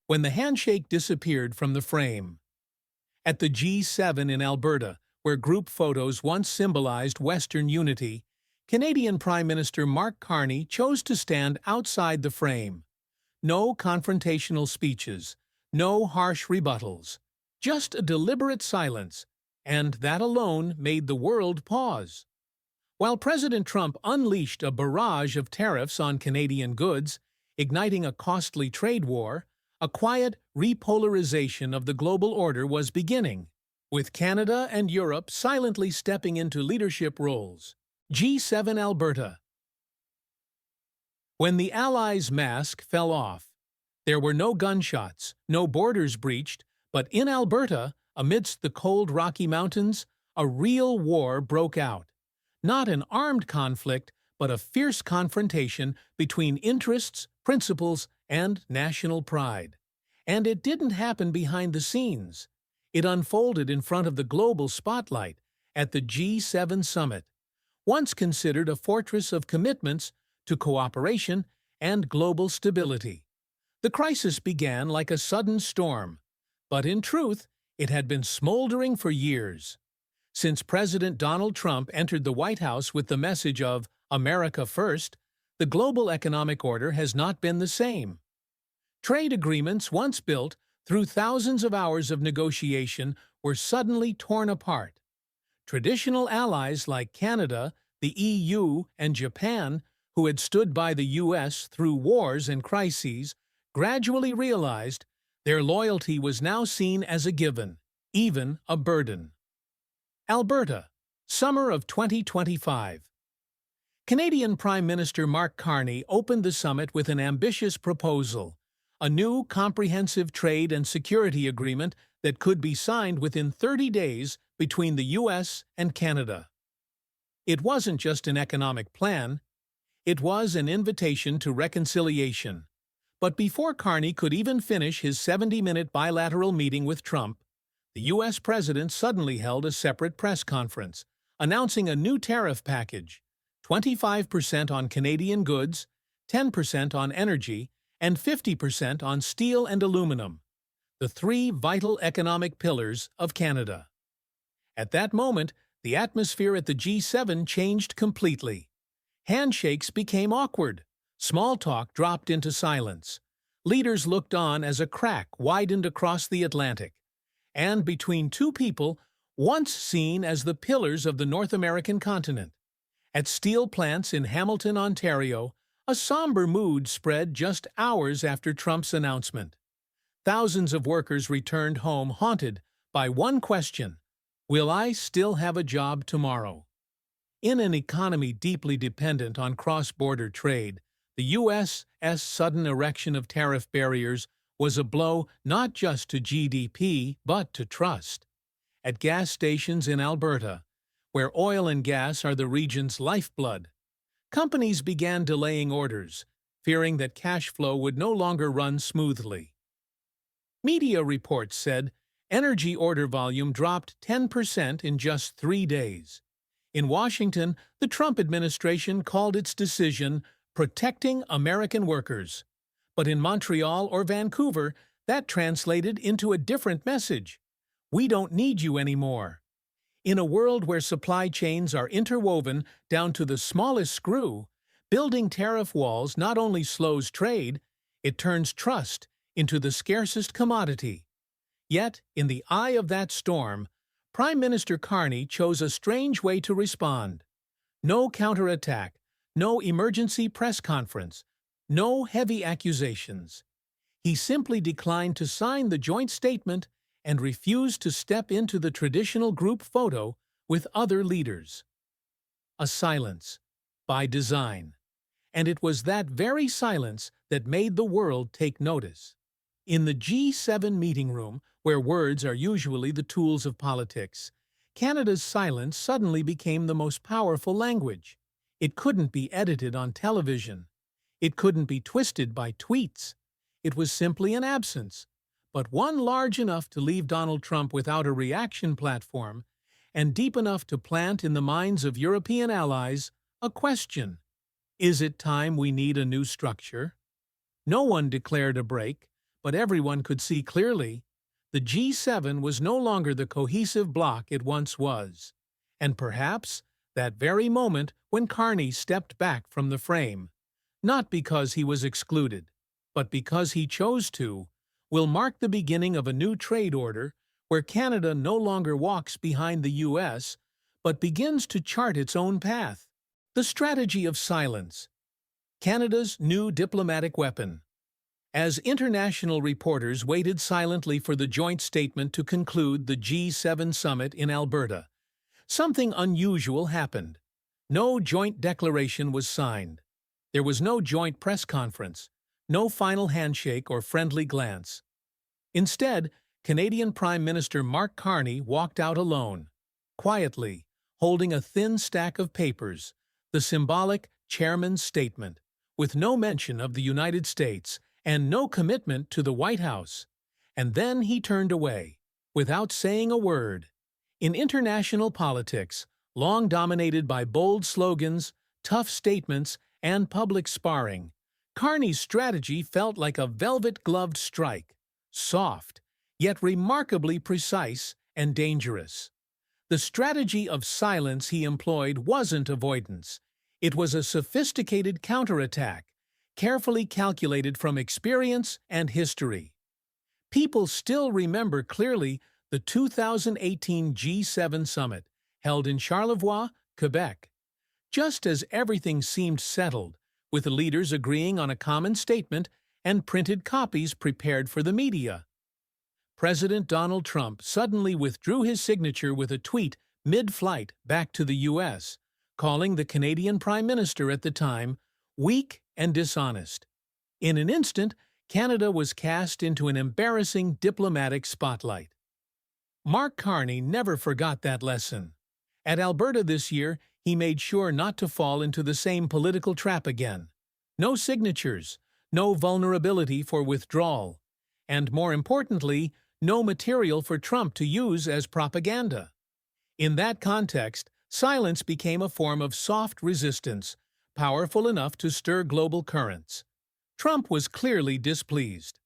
when the handshake disappeared from the frame. At the G7 in Alberta, where group photos once symbolized Western unity, Canadian Prime Minister Mark Carney chose to stand outside the frame. No confrontational speeches, no harsh rebuttals, just a deliberate silence, and that alone made the world pause. While President Trump unleashed a barrage of tariffs on Canadian goods, igniting a costly trade war, a quiet repolarization of the global order was beginning, with Canada and Europe silently stepping into leadership roles. G7 Alberta. When the Allies' mask fell off, there were no gunshots, no borders breached, but in Alberta, amidst the cold Rocky Mountains, a real war broke out. Not an armed conflict, but a fierce confrontation between interests, principles, and national pride. And it didn't happen behind the scenes. It unfolded in front of the global spotlight at the G7 summit, once considered a fortress of commitments to cooperation and global stability. The crisis began like a sudden storm, but in truth, it had been smoldering for years. Since President Donald Trump entered the White House with the message of America First, the global economic order has not been the same. Trade agreements once built through thousands of hours of negotiation were suddenly torn apart. Traditional allies like Canada, the EU, and Japan, who had stood by the U.S. through wars and crises, gradually realized their loyalty was now seen as a given, even a burden. Alberta, summer of 2025. Canadian Prime Minister Mark Carney opened the summit with an ambitious proposal, a new comprehensive trade and security agreement that could be signed within 30 days between the U.S. and Canada. It wasn't just an economic plan, it was an invitation to reconciliation. But before Carney could even finish his 70-minute bilateral meeting with Trump, the U.S. president suddenly held a separate press conference, announcing a new tariff package, 25% on Canadian goods, 10% on energy, and 50% on steel and aluminum, the three vital economic pillars of Canada. At that moment, the atmosphere at the G7 changed completely. Handshakes became awkward. Small talk dropped into silence. Leaders looked on as a crack widened across the Atlantic. And between two people once seen as the pillars of the North American continent. At steel plants in Hamilton, Ontario, a somber mood spread just hours after Trump's announcement. Thousands of workers returned home haunted by one question: will I still have a job tomorrow? In an economy deeply dependent on cross-border trade, the U.S.'s sudden erection of tariff barriers was a blow not just to GDP but to trust. At gas stations in Alberta, where oil and gas are the region's lifeblood, companies began delaying orders, fearing that cash flow would no longer run smoothly. Media reports said energy order volume dropped 10% in just 3 days. In Washington, the Trump administration called its decision protecting American workers. But in Montreal or Vancouver, that translated into a different message. We don't need you anymore. In a world where supply chains are interwoven down to the smallest screw, building tariff walls not only slows trade, it turns trust into the scarcest commodity. Yet, in the eye of that storm, Prime Minister Carney chose a strange way to respond. No counterattack, no emergency press conference, no heavy accusations. He simply declined to sign the joint statement and refused to step into the traditional group photo with other leaders. A silence, by design. And it was that very silence that made the world take notice. In the G7 meeting room, where words are usually the tools of politics, Canada's silence suddenly became the most powerful language. It couldn't be edited on television. It couldn't be twisted by tweets. It was simply an absence, but one large enough to leave Donald Trump without a reaction platform, and deep enough to plant in the minds of European allies a question: is it time we need a new structure? No one declared a break, but everyone could see clearly. The G7 was no longer the cohesive bloc it once was. And perhaps that very moment when Carney stepped back from the frame, not because he was excluded, but because he chose to, will mark the beginning of a new trade order where Canada no longer walks behind the U.S., but begins to chart its own path. The strategy of silence, Canada's new diplomatic weapon. As international reporters waited silently for the joint statement to conclude the G7 summit in Alberta, something unusual happened. No joint declaration was signed. There was no joint press conference, no final handshake or friendly glance. Instead, Canadian Prime Minister Mark Carney walked out alone, quietly, holding a thin stack of papers, the symbolic chairman's statement, with no mention of the United States and no commitment to the White House. And then he turned away, without saying a word. In international politics, long dominated by bold slogans, tough statements, and public sparring, Carney's strategy felt like a velvet-gloved strike, soft, yet remarkably precise and dangerous. The strategy of silence he employed wasn't avoidance. It was a sophisticated counterattack, carefully calculated from experience and history. People still remember clearly the 2018 G7 summit, held in Charlevoix, Quebec. Just as everything seemed settled, with the leaders agreeing on a common statement and printed copies prepared for the media, President Donald Trump suddenly withdrew his signature with a tweet mid-flight back to the U.S., calling the Canadian Prime Minister at the time weak and dishonest. In an instant, Canada was cast into an embarrassing diplomatic spotlight. Mark Carney never forgot that lesson. At Alberta this year, he made sure not to fall into the same political trap again. No signatures, no vulnerability for withdrawal, and more importantly, no material for Trump to use as propaganda. In that context, silence became a form of soft resistance, powerful enough to stir global currents. Trump was clearly displeased.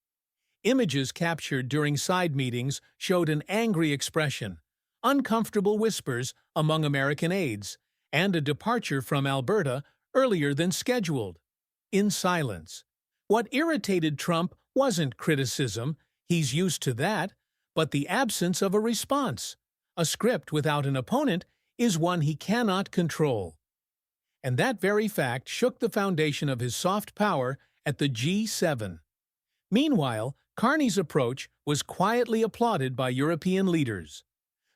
Images captured during side meetings showed an angry expression, uncomfortable whispers among American aides, and a departure from Alberta earlier than scheduled. In silence. What irritated Trump wasn't criticism, he's used to that, but the absence of a response. A script without an opponent is one he cannot control. And that very fact shook the foundation of his soft power at the G7. Meanwhile, Carney's approach was quietly applauded by European leaders.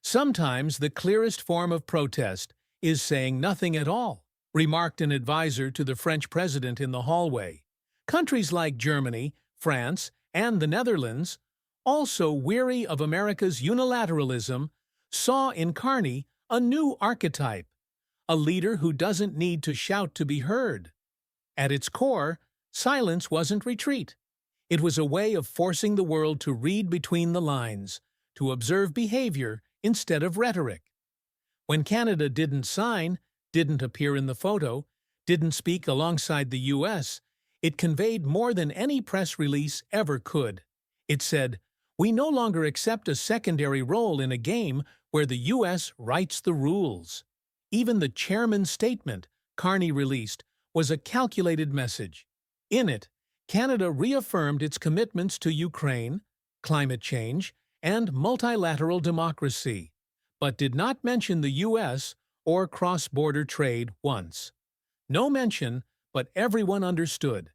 Sometimes the clearest form of protest is saying nothing at all, remarked an advisor to the French president in the hallway. Countries like Germany, France, and the Netherlands, also weary of America's unilateralism, saw in Carney a new archetype, a leader who doesn't need to shout to be heard. At its core, silence wasn't retreat. It was a way of forcing the world to read between the lines, to observe behavior instead of rhetoric. When Canada didn't sign, didn't appear in the photo, didn't speak alongside the U.S., it conveyed more than any press release ever could. It said, "We no longer accept a secondary role in a game where the U.S. writes the rules." Even the chairman's statement, Carney released, was a calculated message. In it, Canada reaffirmed its commitments to Ukraine, climate change, and multilateral democracy, but did not mention the U.S. or cross-border trade once. No mention, but everyone understood.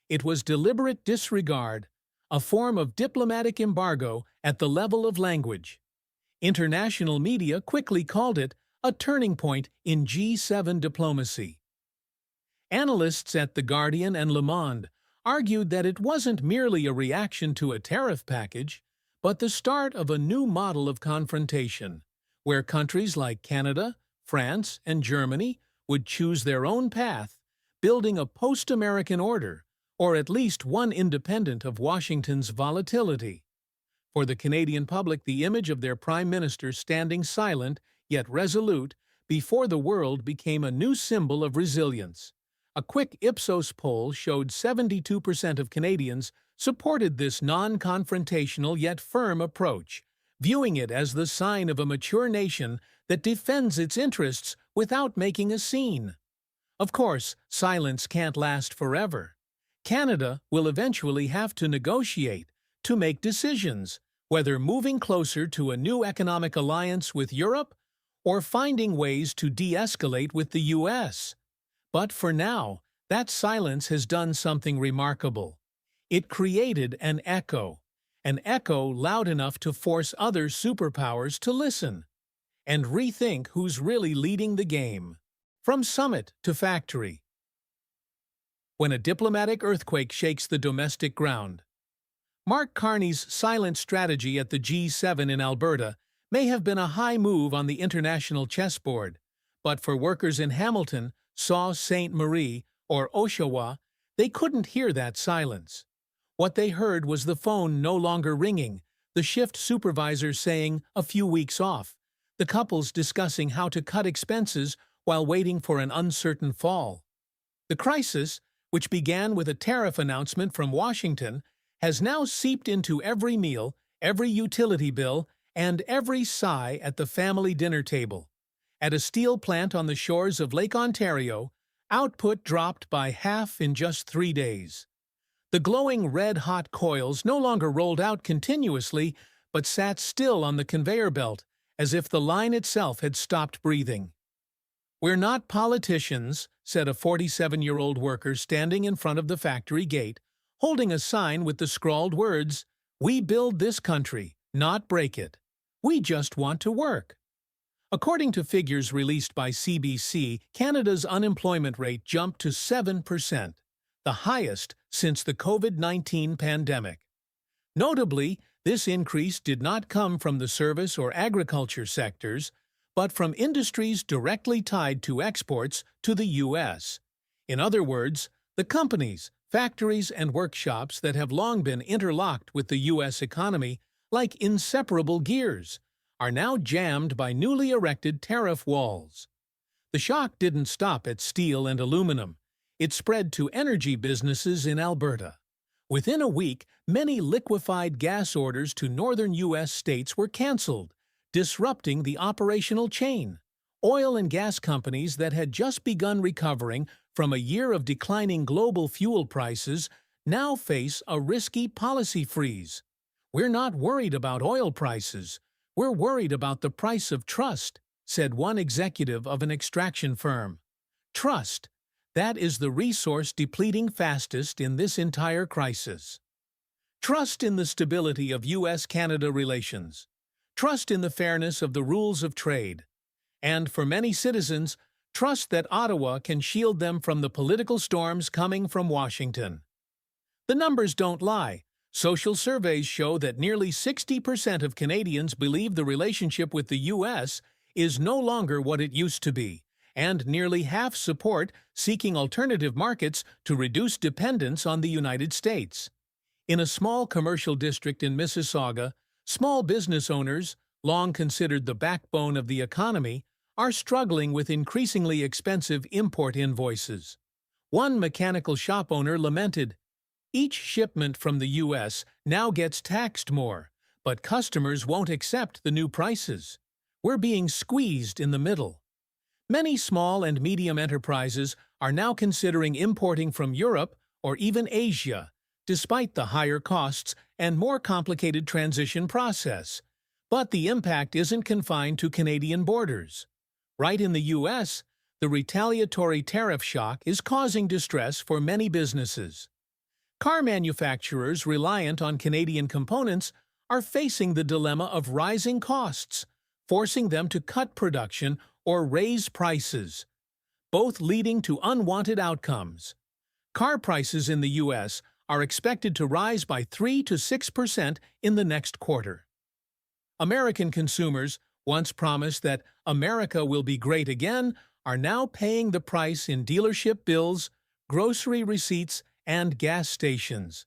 It was deliberate disregard, a form of diplomatic embargo at the level of language. International media quickly called it a turning point in G7 diplomacy. Analysts at The Guardian and Le Monde argued that it wasn't merely a reaction to a tariff package, but the start of a new model of confrontation, where countries like Canada, France, and Germany would choose their own path, building a post-American order, or at least one independent of Washington's volatility. For the Canadian public, the image of their Prime Minister standing silent, yet resolute, before the world became a new symbol of resilience, A quick Ipsos poll showed 72% of Canadians supported this non-confrontational yet firm approach, viewing it as the sign of a mature nation that defends its interests without making a scene. Of course, silence can't last forever. Canada will eventually have to negotiate, to make decisions, whether moving closer to a new economic alliance with Europe or finding ways to de-escalate with the US. But for now, that silence has done something remarkable. It created an echo loud enough to force other superpowers to listen and rethink who's really leading the game. From summit to factory. When a diplomatic earthquake shakes the domestic ground. Mark Carney's silent strategy at the G7 in Alberta may have been a high move on the international chessboard, but for workers in Hamilton, Sault Ste. Marie, or Oshawa, they couldn't hear that silence. What they heard was the phone no longer ringing, the shift supervisor saying a few weeks off, the couples discussing how to cut expenses while waiting for an uncertain fall. The crisis, which began with a tariff announcement from Washington, has now seeped into every meal, every utility bill, and every sigh at the family dinner table. At a steel plant on the shores of Lake Ontario, output dropped by half in just 3 days. The glowing red-hot coils no longer rolled out continuously, but sat still on the conveyor belt, as if the line itself had stopped breathing. "We're not politicians," said a 47-year-old worker standing in front of the factory gate, holding a sign with the scrawled words, "We build this country, not break it. We just want to work." According to figures released by CBC, Canada's unemployment rate jumped to 7%, the highest since the COVID-19 pandemic. Notably, this increase did not come from the service or agriculture sectors, but from industries directly tied to exports to the U.S. In other words, the companies, factories, and workshops that have long been interlocked with the U.S. economy like inseparable gears are now jammed by newly erected tariff walls. The shock didn't stop at steel and aluminum. It spread to energy businesses in Alberta. Within a week, many liquefied gas orders to northern U.S. states were canceled, disrupting the operational chain. Oil and gas companies that had just begun recovering from a year of declining global fuel prices now face a risky policy freeze. "We're not worried about oil prices. We're worried about the price of trust," said one executive of an extraction firm. Trust. That is the resource depleting fastest in this entire crisis. Trust in the stability of U.S.-Canada relations. Trust in the fairness of the rules of trade. And for many citizens, trust that Ottawa can shield them from the political storms coming from Washington. The numbers don't lie. Social surveys show that nearly 60% of Canadians believe the relationship with the U.S. is no longer what it used to be, and nearly half support seeking alternative markets to reduce dependence on the United States. In a small commercial district in Mississauga, small business owners, long considered the backbone of the economy, are struggling with increasingly expensive import invoices. One mechanical shop owner lamented, "Each shipment from the U.S. now gets taxed more, but customers won't accept the new prices. We're being squeezed in the middle." Many small and medium enterprises are now considering importing from Europe or even Asia, despite the higher costs and more complicated transition process. But the impact isn't confined to Canadian borders. Right in the U.S., the retaliatory tariff shock is causing distress for many businesses. Car manufacturers reliant on Canadian components are facing the dilemma of rising costs, forcing them to cut production or raise prices, both leading to unwanted outcomes. Car prices in the U.S. are expected to rise by 3 to 6% in the next quarter. American consumers, once promised that America will be great again, are now paying the price in dealership bills, grocery receipts, and gas stations.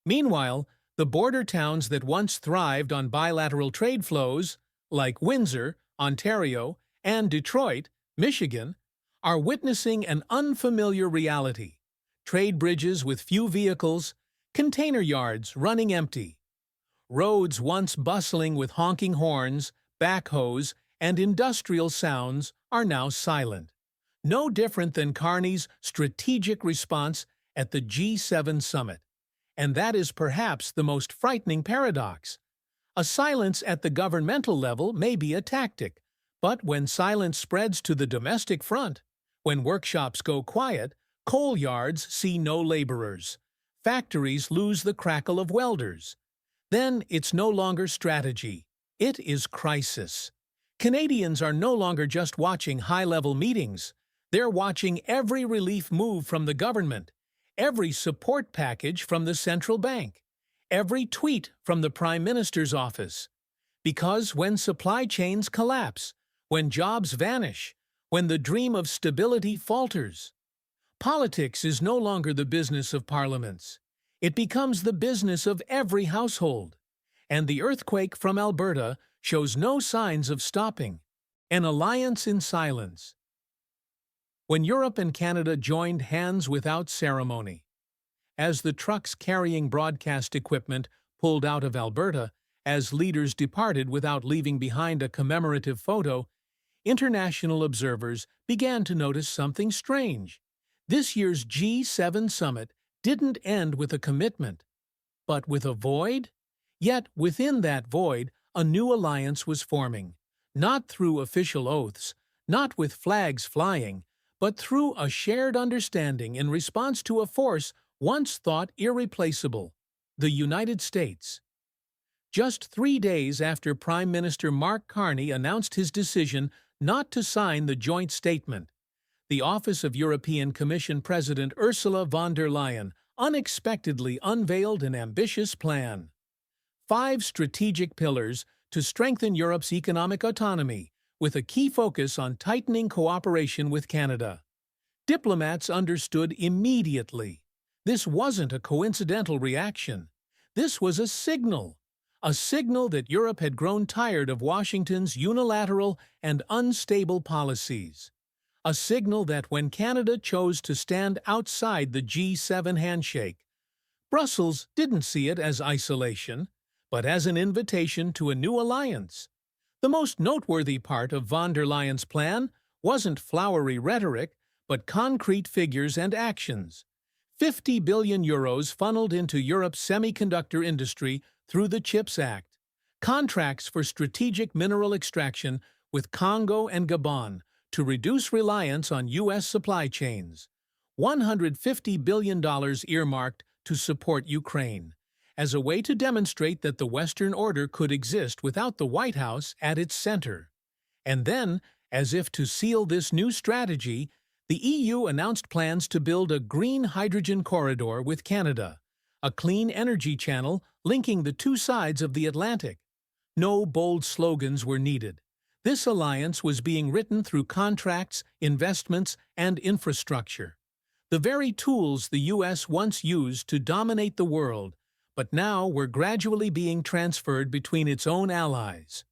Meanwhile, the border towns that once thrived on bilateral trade flows, like Windsor, Ontario, and Detroit, Michigan, are witnessing an unfamiliar reality. Trade bridges with few vehicles, container yards running empty. Roads once bustling with honking horns, backhoes, and industrial sounds are now silent. No different than Carney's strategic response at the G7 summit. And that is perhaps the most frightening paradox. A silence at the governmental level may be a tactic, but when silence spreads to the domestic front, when workshops go quiet, coal yards see no laborers, factories lose the crackle of welders, then it's no longer strategy, it is crisis. Canadians are no longer just watching high-level meetings, they're watching every relief move from the government, every support package from the central bank, every tweet from the Prime Minister's office. Because when supply chains collapse, when jobs vanish, when the dream of stability falters, politics is no longer the business of parliaments. It becomes the business of every household. And the earthquake from Alberta shows no signs of stopping. An alliance in silence. When Europe and Canada joined hands without ceremony. As the trucks carrying broadcast equipment pulled out of Alberta, as leaders departed without leaving behind a commemorative photo, international observers began to notice something strange. This year's G7 summit didn't end with a commitment, but with a void? Yet within that void, a new alliance was forming, not through official oaths, not with flags flying, but through a shared understanding in response to a force once thought irreplaceable, the United States. Just 3 days after Prime Minister Mark Carney announced his decision not to sign the joint statement, the Office of European Commission President Ursula von der Leyen unexpectedly unveiled an ambitious plan. 5 strategic pillars to strengthen Europe's economic autonomy, with a key focus on tightening cooperation with Canada. Diplomats understood immediately. This wasn't a coincidental reaction. This was a signal that Europe had grown tired of Washington's unilateral and unstable policies. A signal that when Canada chose to stand outside the G7 handshake, Brussels didn't see it as isolation, but as an invitation to a new alliance. The most noteworthy part of von der Leyen's plan wasn't flowery rhetoric, but concrete figures and actions. 50 billion euros funneled into Europe's semiconductor industry through the CHIPS Act, contracts for strategic mineral extraction with Congo and Gabon to reduce reliance on U.S. supply chains, $150 billion earmarked to support Ukraine, as a way to demonstrate that the Western order could exist without the White House at its center. And then, as if to seal this new strategy, the EU announced plans to build a green hydrogen corridor with Canada, a clean energy channel linking the two sides of the Atlantic. No bold slogans were needed. This alliance was being written through contracts, investments, and infrastructure. The very tools the U.S. once used to dominate the world, but now were gradually being transferred between its own allies.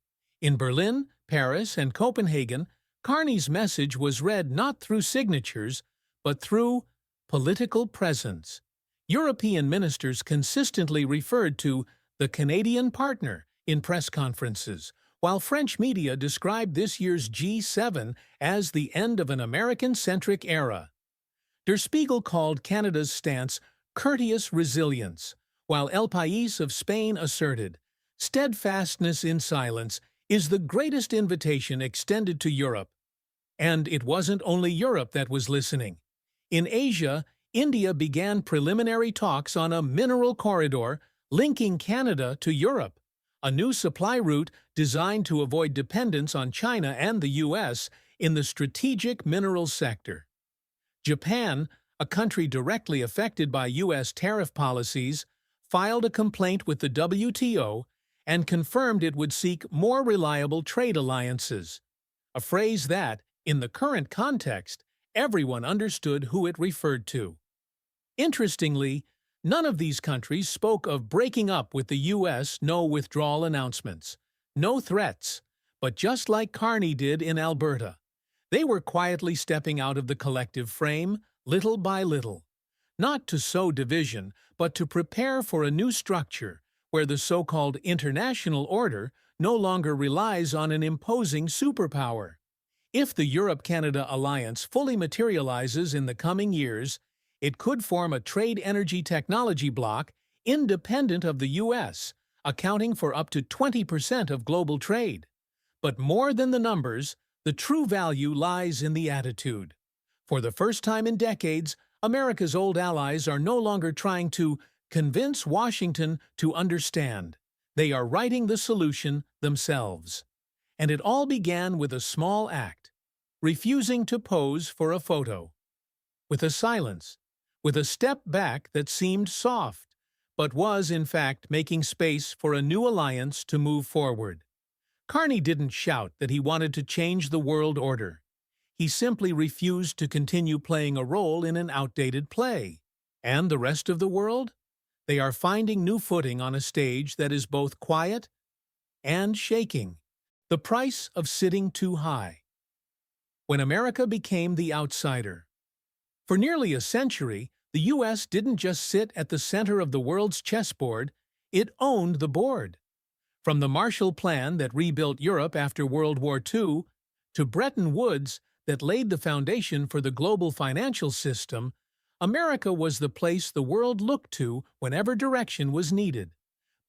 In Berlin, Paris, and Copenhagen, Carney's message was read not through signatures, but through political presence. European ministers consistently referred to the Canadian partner in press conferences, while French media described this year's G7 as the end of an American-centric era. Der Spiegel called Canada's stance courteous resilience, while El País of Spain asserted, steadfastness in silence is the greatest invitation extended to Europe. And it wasn't only Europe that was listening. In Asia, India began preliminary talks on a mineral corridor linking Canada to Europe, a new supply route designed to avoid dependence on China and the U.S. in the strategic minerals sector. Japan, a country directly affected by U.S. tariff policies, filed a complaint with the WTO and confirmed it would seek more reliable trade alliances, a phrase that, in the current context, everyone understood who it referred to. Interestingly, none of these countries spoke of breaking up with the U.S. No withdrawal announcements, no threats, but just like Carney did in Alberta, They were quietly stepping out of the collective frame, little by little, not to sow division, but to prepare for a new structure where the so-called international order no longer relies on an imposing superpower. If the Europe-Canada alliance fully materializes in the coming years, it could form a trade energy technology bloc independent of the U.S., accounting for up to 20% of global trade. But more than the numbers, the true value lies in the attitude. For the first time in decades, America's old allies are no longer trying to convince Washington to understand. They are writing the solution themselves. And it all began with a small act, refusing to pose for a photo. With a silence, with a step back that seemed soft, but was in fact making space for a new alliance to move forward. Carney didn't shout that he wanted to change the world order. He simply refused to continue playing a role in an outdated play. And the rest of the world? They are finding new footing on a stage that is both quiet and shaking. The price of sitting too high. When America became the outsider. For nearly a century, the U.S. didn't just sit at the center of the world's chessboard, it owned the board. From the Marshall Plan that rebuilt Europe after World War II, to Bretton Woods that laid the foundation for the global financial system, America was the place the world looked to whenever direction was needed.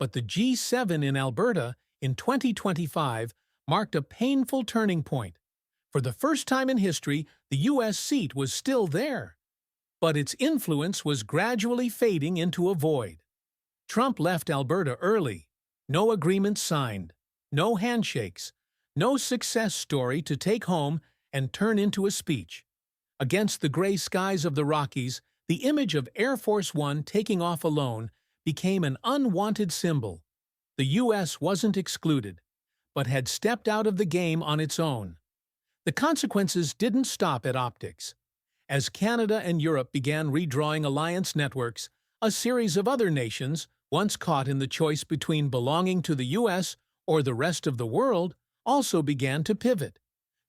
But the G7 in Alberta in 2025 marked a painful turning point. For the first time in history, the U.S. seat was still there, but its influence was gradually fading into a void. Trump left Alberta early. No agreements signed, no handshakes, no success story to take home and turn into a speech. Against the gray skies of the Rockies, the image of Air Force One taking off alone became an unwanted symbol. The U.S. wasn't excluded, but had stepped out of the game on its own. The consequences didn't stop at optics. As Canada and Europe began redrawing alliance networks, a series of other nations, once caught in the choice between belonging to the U.S. or the rest of the world, also began to pivot.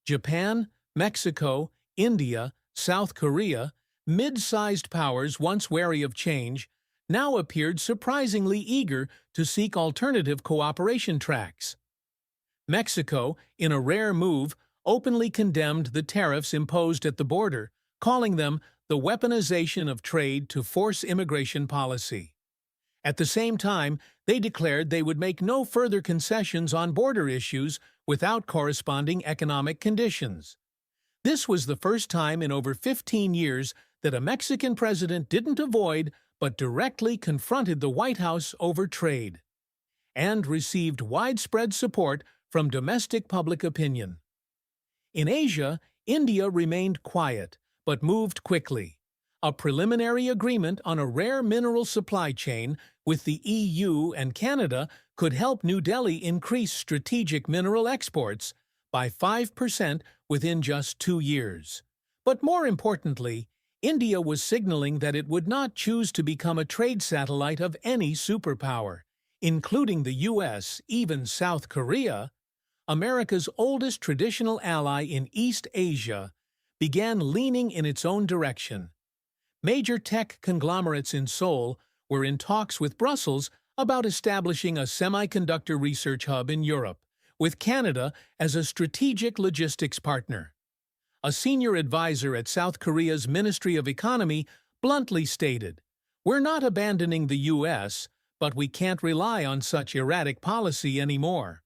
Japan, Mexico, India, South Korea, mid-sized powers once wary of change, now appeared surprisingly eager to seek alternative cooperation tracks. Mexico, in a rare move, openly condemned the tariffs imposed at the border, calling them the weaponization of trade to force immigration policy. At the same time, they declared they would make no further concessions on border issues without corresponding economic conditions. This was the first time in over 15 years that a Mexican president didn't avoid but directly confronted the White House over trade, and received widespread support from domestic public opinion. In Asia, India remained quiet, but moved quickly. A preliminary agreement on a rare mineral supply chain with the EU and Canada could help New Delhi increase strategic mineral exports by 5% within just 2 years. But more importantly, India was signaling that it would not choose to become a trade satellite of any superpower, including the U.S., even South Korea. America's oldest traditional ally in East Asia began leaning in its own direction. Major tech conglomerates in Seoul were in talks with Brussels about establishing a semiconductor research hub in Europe, with Canada as a strategic logistics partner. A senior advisor at South Korea's Ministry of Economy bluntly stated, "We're not abandoning the U.S., but we can't rely on such erratic policy anymore."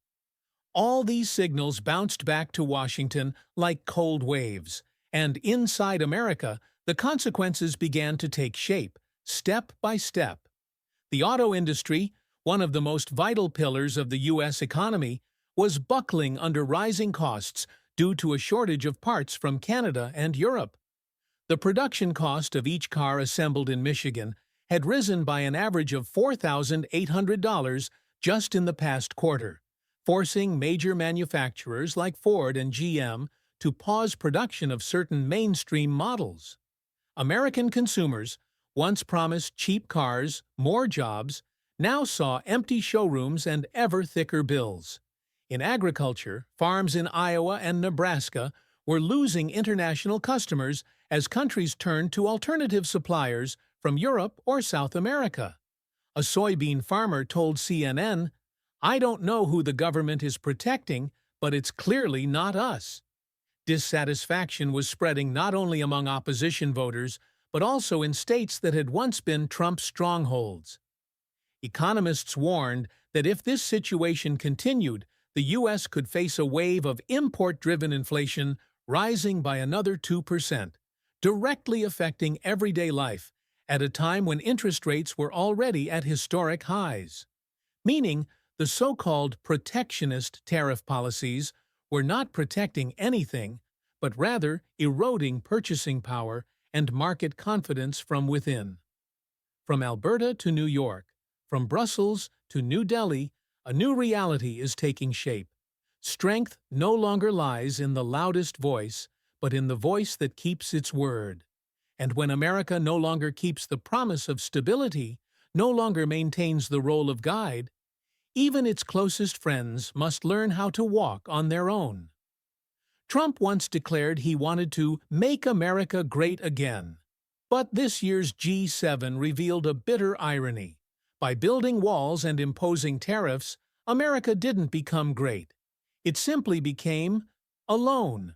All these signals bounced back to Washington like cold waves, and inside America, the consequences began to take shape, step by step. The auto industry, one of the most vital pillars of the U.S. economy, was buckling under rising costs due to a shortage of parts from Canada and Europe. The production cost of each car assembled in Michigan had risen by an average of $4,800 just in the past quarter, forcing major manufacturers like Ford and GM to pause production of certain mainstream models. American consumers, once promised cheap cars, more jobs, now saw empty showrooms and ever thicker bills. In agriculture, farms in Iowa and Nebraska were losing international customers as countries turned to alternative suppliers from Europe or South America. A soybean farmer told CNN, "I don't know who the government is protecting, but it's clearly not us." Dissatisfaction was spreading not only among opposition voters, but also in states that had once been Trump strongholds. Economists warned that if this situation continued, the U.S. could face a wave of import-driven inflation rising by another 2%, directly affecting everyday life at a time when interest rates were already at historic highs. Meaning, the so-called protectionist tariff policies were not protecting anything, but rather eroding purchasing power and market confidence from within. From Alberta to New York, from Brussels to New Delhi, a new reality is taking shape. Strength no longer lies in the loudest voice, but in the voice that keeps its word. And when America no longer keeps the promise of stability, no longer maintains the role of guide, even its closest friends must learn how to walk on their own. Trump once declared he wanted to make America great again. But this year's G7 revealed a bitter irony. By building walls and imposing tariffs, America didn't become great. It simply became alone.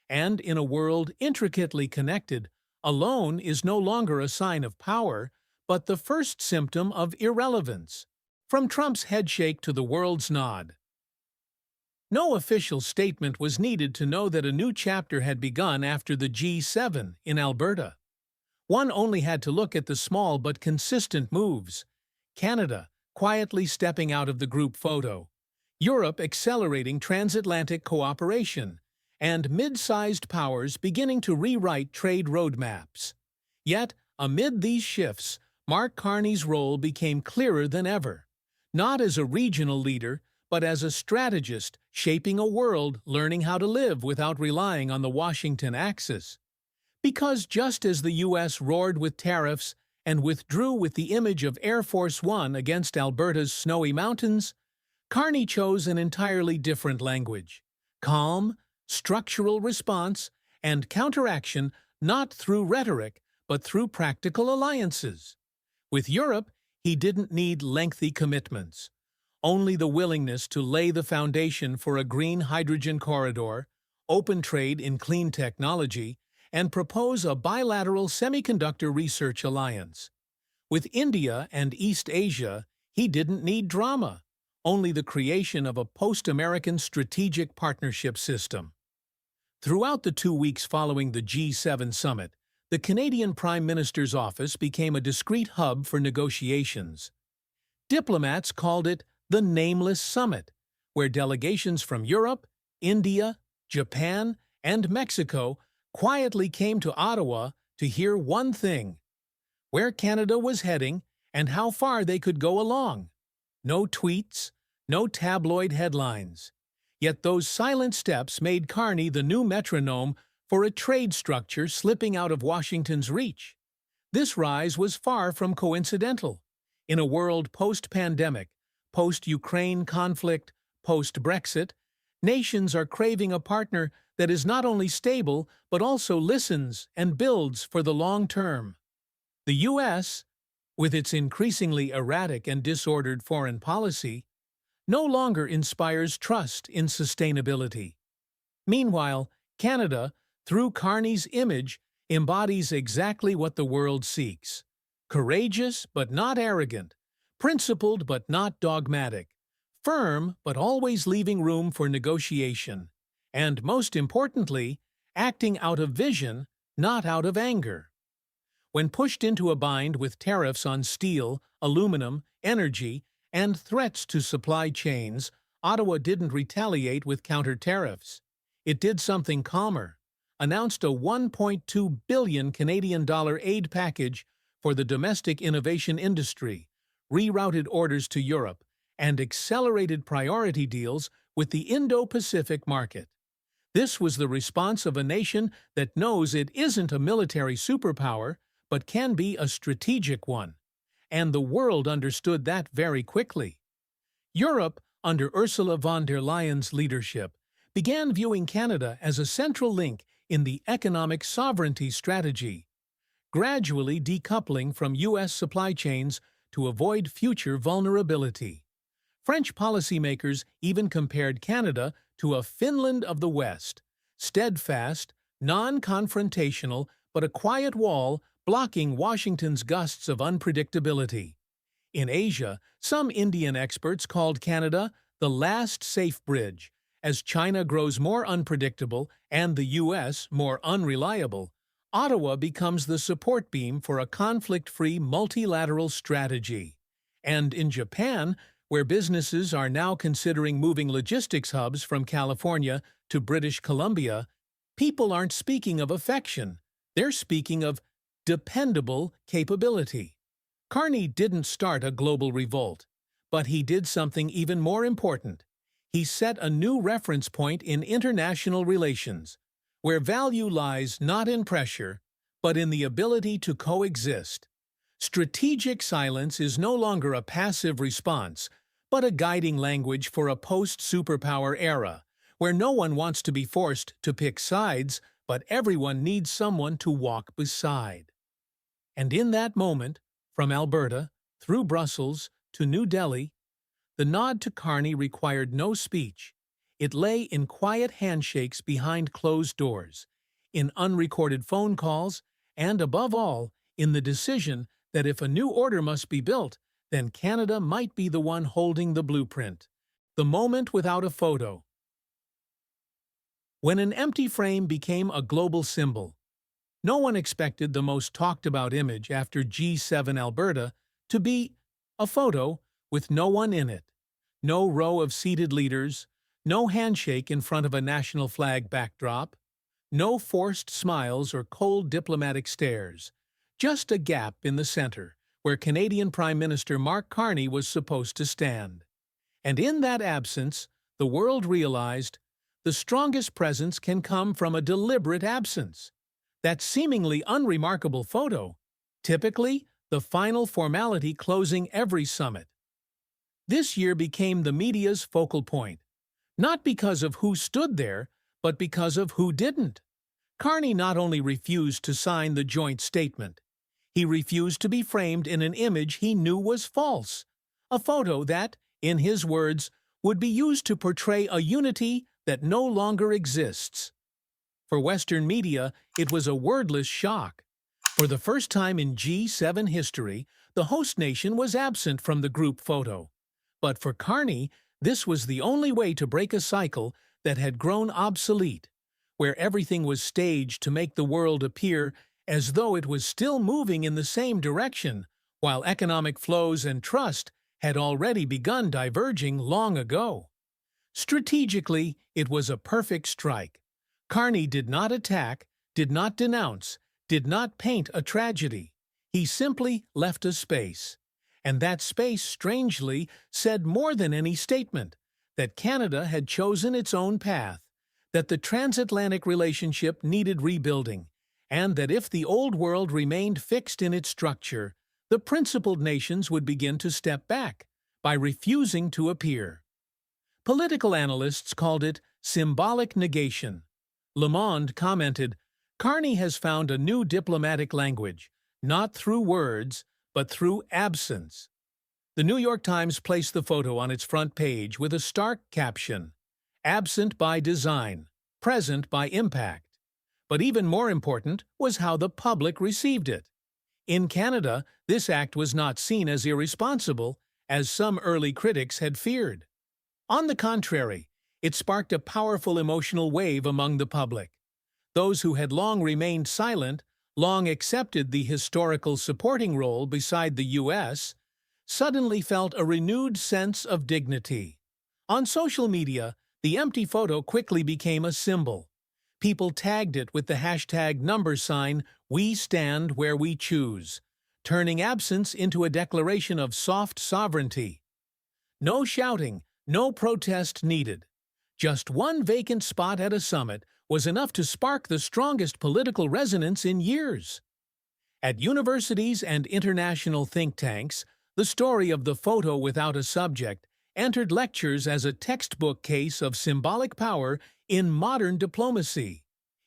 And in a world intricately connected, alone is no longer a sign of power, but the first symptom of irrelevance. From Trump's headshake to the world's nod. No official statement was needed to know that a new chapter had begun after the G7 in Alberta. One only had to look at the small but consistent moves. Canada quietly stepping out of the group photo, Europe accelerating transatlantic cooperation, and mid-sized powers beginning to rewrite trade roadmaps. Yet, amid these shifts, Mark Carney's role became clearer than ever. Not as a regional leader, but as a strategist shaping a world learning how to live without relying on the Washington axis. Because just as the U.S. roared with tariffs and withdrew with the image of Air Force One against Alberta's snowy mountains, Carney chose an entirely different language. Calm, structural response, and counteraction not through rhetoric, but through practical alliances. With Europe, he didn't need lengthy commitments. Only the willingness to lay the foundation for a green hydrogen corridor, open trade in clean technology, and propose a bilateral semiconductor research alliance. With India and East Asia, he didn't need drama, only the creation of a post-American strategic partnership system. Throughout the 2 weeks following the G7 summit, the Canadian Prime Minister's office became a discreet hub for negotiations. Diplomats called it the Nameless Summit, where delegations from Europe, India, Japan, and Mexico quietly came to Ottawa to hear one thing: where Canada was heading and how far they could go along. No tweets, no tabloid headlines. Yet those silent steps made Carney the new metronome for a trade structure slipping out of Washington's reach. This rise was far from coincidental. In a world post-pandemic, post-Ukraine conflict, post-Brexit, nations are craving a partner that is not only stable but also listens and builds for the long term. The U.S., with its increasingly erratic and disordered foreign policy, no longer inspires trust in sustainability. Meanwhile, Canada, through Carney's image, embodies exactly what the world seeks: courageous but not arrogant, principled but not dogmatic, firm but always leaving room for negotiation, and most importantly, acting out of vision, not out of anger. When pushed into a bind with tariffs on steel, aluminum, energy, and threats to supply chains, Ottawa didn't retaliate with counter-tariffs. It did something calmer, announced a $1.2 billion Canadian aid package for the domestic innovation industry, rerouted orders to Europe, and accelerated priority deals with the Indo-Pacific market. This was the response of a nation that knows it isn't a military superpower, but can be a strategic one. And the world understood that very quickly. Europe, under Ursula von der Leyen's leadership, began viewing Canada as a central link in the economic sovereignty strategy, gradually decoupling from U.S. supply chains to avoid future vulnerability. French policymakers even compared Canada to a Finland of the West, steadfast, non-confrontational, but a quiet wall blocking Washington's gusts of unpredictability. In Asia, some Indian experts called Canada the last safe bridge. As China grows more unpredictable and the U.S. more unreliable, Ottawa becomes the support beam for a conflict-free multilateral strategy. And in Japan, where businesses are now considering moving logistics hubs from California to British Columbia, people aren't speaking of affection, they're speaking of dependable capability. Carney didn't start a global revolt, but he did something even more important. He set a new reference point in international relations, where value lies not in pressure, but in the ability to coexist. Strategic silence is no longer a passive response, but a guiding language for a post-superpower era, where no one wants to be forced to pick sides, but everyone needs someone to walk beside. And in that moment, from Alberta, through Brussels, to New Delhi, the nod to Carney required no speech. It lay in quiet handshakes behind closed doors, in unrecorded phone calls, and above all, in the decision that if a new order must be built, then Canada might be the one holding the blueprint. The moment without a photo. When an empty frame became a global symbol, no one expected the most talked-about image after G7 Alberta to be a photo with no one in it. No row of seated leaders, no handshake in front of a national flag backdrop, no forced smiles or cold diplomatic stares, just a gap in the center where Canadian Prime Minister Mark Carney was supposed to stand. And in that absence, the world realized the strongest presence can come from a deliberate absence. That seemingly unremarkable photo, typically the final formality closing every summit. This year became the media's focal point, not because of who stood there, but because of who didn't. Carney not only refused to sign the joint statement, he refused to be framed in an image he knew was false, a photo that, in his words, would be used to portray a unity that no longer exists. For Western media, it was a wordless shock. For the first time in G7 history, the host nation was absent from the group photo. But for Carney, this was the only way to break a cycle that had grown obsolete, where everything was staged to make the world appear as though it was still moving in the same direction, while economic flows and trust had already begun diverging long ago. Strategically, it was a perfect strike. Carney did not attack, did not denounce, did not paint a tragedy. He simply left a space. And that space, strangely, said more than any statement, that Canada had chosen its own path, that the transatlantic relationship needed rebuilding, and that if the old world remained fixed in its structure, the principled nations would begin to step back by refusing to appear. Political analysts called it symbolic negation. Le Monde commented, "Carney has found a new diplomatic language, not through words, but through absence." The New York Times placed the photo on its front page with a stark caption, "Absent by design, present by impact." But even more important was how the public received it. In Canada, this act was not seen as irresponsible, as some early critics had feared. On the contrary, it sparked a powerful emotional wave among the public. Those who had long remained silent, long accepted the historical supporting role beside the U.S., suddenly felt a renewed sense of dignity. On social media, the empty photo quickly became a symbol. People tagged it with the hashtag #We stand where we choose, turning absence into a declaration of soft sovereignty. No shouting, no protest needed. Just one vacant spot at a summit was enough to spark the strongest political resonance in years. At universities and international think tanks, the story of the photo without a subject entered lectures as a textbook case of symbolic power in modern diplomacy.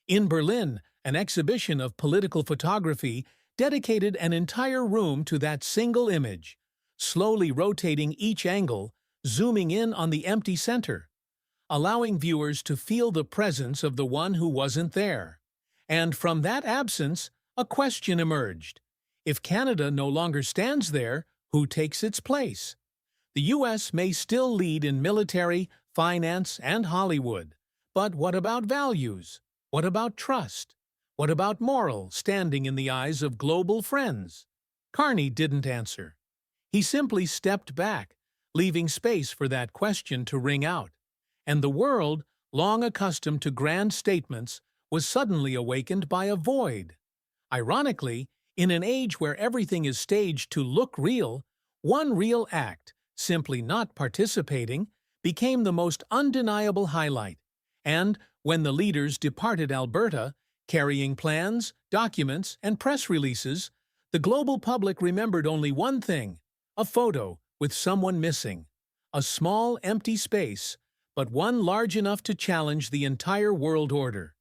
In Berlin, an exhibition of political photography dedicated an entire room to that single image, slowly rotating each angle, zooming in on the empty center, allowing viewers to feel the presence of the one who wasn't there. And from that absence, a question emerged. If Canada no longer stands there, who takes its place? The U.S. may still lead in military, finance, and Hollywood. But what about values? What about trust? What about moral standing in the eyes of global friends? Carney didn't answer. He simply stepped back, leaving space for that question to ring out. And the world, long accustomed to grand statements, was suddenly awakened by a void. Ironically, in an age where everything is staged to look real, one real act, simply not participating, became the most undeniable highlight. And when the leaders departed Alberta, carrying plans, documents, and press releases, the global public remembered only one thing: a photo with someone missing. A small, empty space, but one large enough to challenge the entire world order.